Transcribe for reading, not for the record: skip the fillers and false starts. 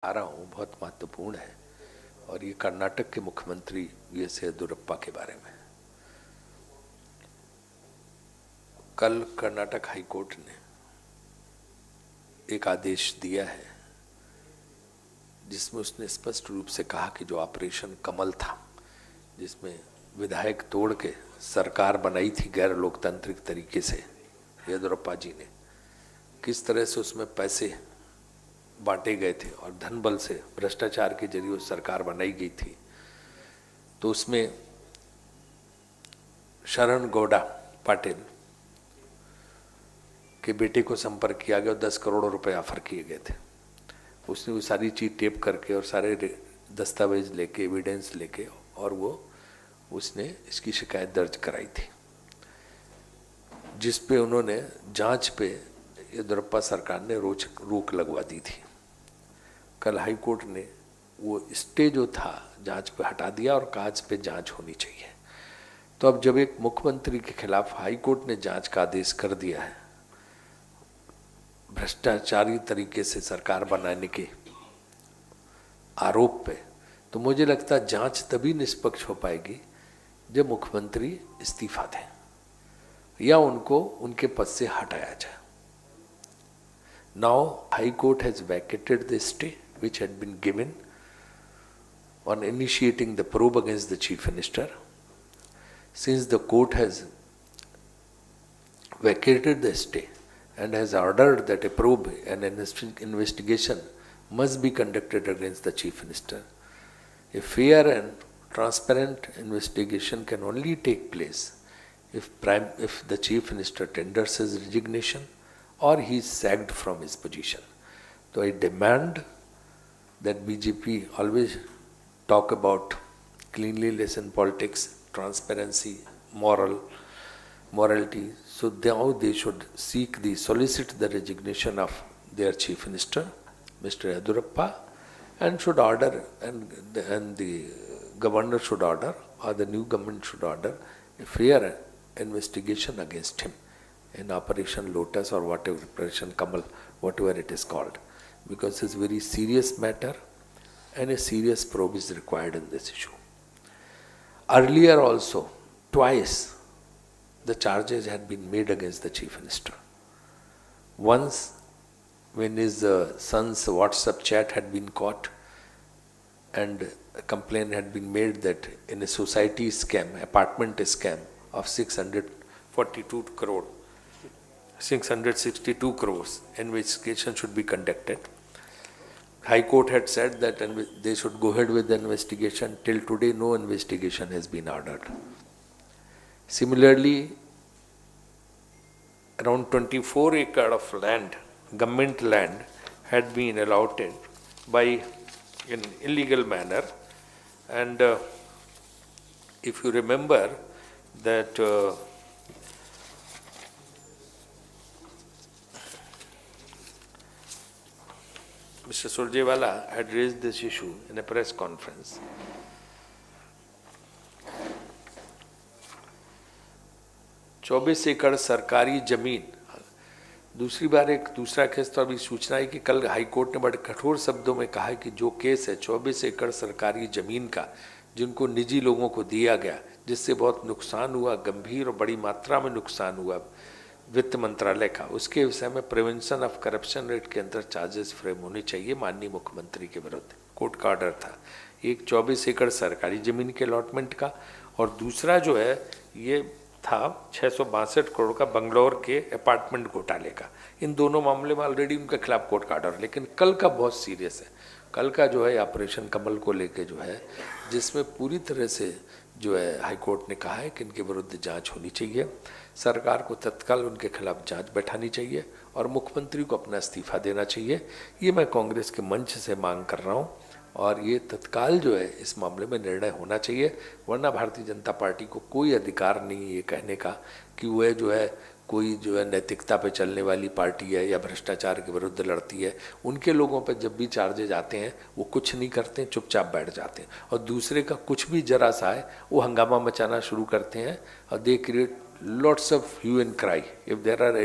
आ रहा हूँ बहुत महत्वपूर्ण है और ये कर्नाटक के मुख्यमंत्री वीएस येदियुरप्पा के बारे में। कल कर्नाटक हाई कोर्ट ने एक आदेश दिया है जिसमें उसने स्पष्ट रूप से कहा कि जो ऑपरेशन कमल था, जिसमें विधायक तोड़ के सरकार बनाई थी गैर लोकतांत्रिक तरीके से येदियुरप्पा जी ने, किस तरह से उसमें पैसे बांटे गए थे और धन बल से भ्रष्टाचार के जरिए सरकार बनाई गई थी। तो उसमें शरण गौडा पाटिल के बेटे को संपर्क किया गया और 10 करोड़ रुपए ऑफर किए गए थे। उसने वो सारी चीज टेप करके और सारे दस्तावेज लेके, एविडेंस लेके, और वो उसने इसकी शिकायत दर्ज कराई थी, जिस पे उन्होंने जांच पे येदियुरप्पा सरकार ने रोक लगवा दी थी। कल हाई कोर्ट ने वो स्टे जो था जांच पे हटा दिया और कहा इस पे जांच होनी चाहिए। तो अब जब एक मुख्यमंत्री के खिलाफ हाई कोर्ट ने जांच का आदेश कर दिया है भ्रष्टाचारी तरीके से सरकार बनाने के आरोप पे, तो मुझे लगता है जांच तभी निष्पक्ष हो पाएगी जब मुख्यमंत्री इस्तीफा दें या उनको उनके पद से हटाया जाए। Now High Court has vacated the stay which had been given on initiating the probe against the Chief Minister. Since the court has vacated the stay and has ordered that a probe and an investigation must be conducted against the Chief Minister, a fair and transparent investigation can only take place if the Chief Minister tenders his resignation or he is sacked from his position. So I demand that BJP always talk about cleanliness in politics, transparency, morality. So now they should solicit the resignation of their Chief Minister, Mr. Yedyurappa, and should order, and the governor should order, or the new government should order, a fair investigation against him in Operation Lotus or whatever, Operation Kamal, whatever it is called, because it's a very serious matter and a serious probe is required in this issue. Earlier also, twice, the charges had been made against the Chief Minister. Once, when his son's WhatsApp chat had been caught and a complaint had been made that in a society scam, apartment scam of 662 crores, investigation should be conducted. High Court had said that they should go ahead with the investigation. Till today, no investigation has been ordered. Similarly, around 24 acres of land, government land, had been allotted by in illegal manner. And if you remember that Mr. Surjewala had raised this issue in a press conference. चौबीस एकड़ सरकारी जमीन, दूसरी बार एक दूसरा case, तो अभी सूचना है कि कल हाई कोर्ट ने बड़े कठोर शब्दों में कहा है कि जो केस है 24 एकड़ सरकारी जमीन का, जिनको निजी लोगों को दिया गया, जिससे बहुत नुकसान हुआ, गंभीर और बड़ी मात्रा में नुकसान हुआ वित्त मंत्रालय का, उसके विषय में प्रिवेंशन ऑफ करप्शन रेट के अंदर चार्जेस फ्रेम होने चाहिए माननीय मुख्यमंत्री के विरुद्ध। कोर्ट का ऑर्डर था एक 24 एकड़ सरकारी जमीन के अलॉटमेंट का, और दूसरा जो है ये था 662 करोड़ का बंगलौर के अपार्टमेंट घोटाले का। इन दोनों मामले में ऑलरेडी उनके खिलाफ कोर्ट का ऑर्डर, लेकिन कल का बहुत सीरियस है। कल का जो है ऑपरेशन कमल को लेके जो है, जिसमें पूरी तरह से जो है हाई कोर्ट ने कहा है कि इनके विरुद्ध जांच होनी चाहिए, सरकार को तत्काल उनके खिलाफ जांच बैठानी चाहिए और मुख्यमंत्री को अपना इस्तीफा देना चाहिए। ये मैं कांग्रेस के मंच से मांग कर रहा हूँ और ये तत्काल जो है इस मामले में निर्णय होना चाहिए, वरना भारतीय जनता पार्टी को कोई अधिकार नहीं है ये कहने का कि वह जो है कोई जो है नैतिकता पे चलने वाली पार्टी है या भ्रष्टाचार के विरुद्ध लड़ती है। उनके लोगों पर जब भी चार्जेज आते हैं वो कुछ नहीं करते, चुपचाप बैठ जाते हैं, और दूसरे का कुछ भी जरा सा है वो हंगामा मचाना शुरू करते हैं और they create lots of hue and cry if there are